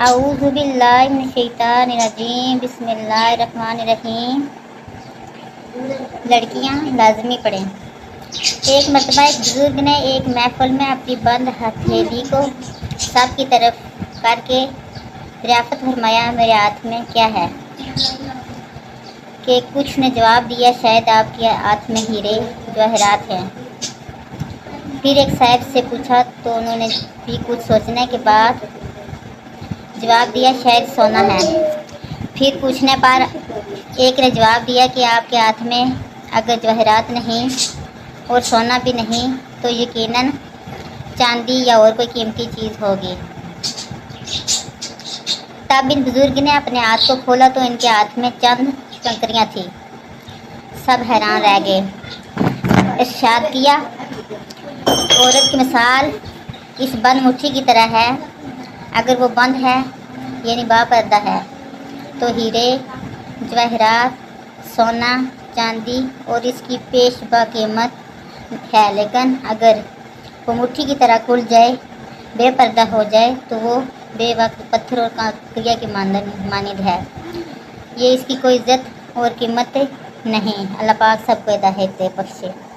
اعوذ باللہ من الشیطان الرجیم، بسم اللہ الرحمن الرحیم۔ لڑکیاں لازمی پڑھیں۔ ایک مرتبہ ایک بزرگ نے ایک محفل میں اپنی بند ہتھیلی کو سب کی طرف کر کے دریافت فرمایا، میرے ہاتھ میں کیا ہے؟ کہ کچھ نے جواب دیا، شاید آپ کے ہاتھ میں ہیرے جواہرات ہیں۔ پھر ایک صاحب سے پوچھا تو انہوں نے بھی کچھ سوچنے کے بعد جواب دیا، شاید سونا ہے۔ پھر پوچھنے پر ایک نے جواب دیا کہ آپ کے ہاتھ میں اگر جواہرات نہیں اور سونا بھی نہیں تو یقیناً چاندی یا اور کوئی قیمتی چیز ہوگی۔ تب ان بزرگ نے اپنے ہاتھ کو کھولا تو ان کے ہاتھ میں چند کنکریاں تھیں۔ سب حیران رہ گئے۔ ارشاد کیا، عورت کی مثال اس بند مٹھی کی طرح ہے، اگر وہ بند ہے یعنی باپردہ ہے تو ہیرے جواہرات، سونا، چاندی اور اس کی پیش با قیمت ہے، لیکن اگر وہ مٹھی کی طرح کھل جائے، بے پردہ ہو جائے تو وہ بے وقت پتھر اور کنکریاں کی مانند ہے، یہ اس کی کوئی عزت اور قیمت نہیں۔ اللہ پاک سب کو ہدایت بخشے۔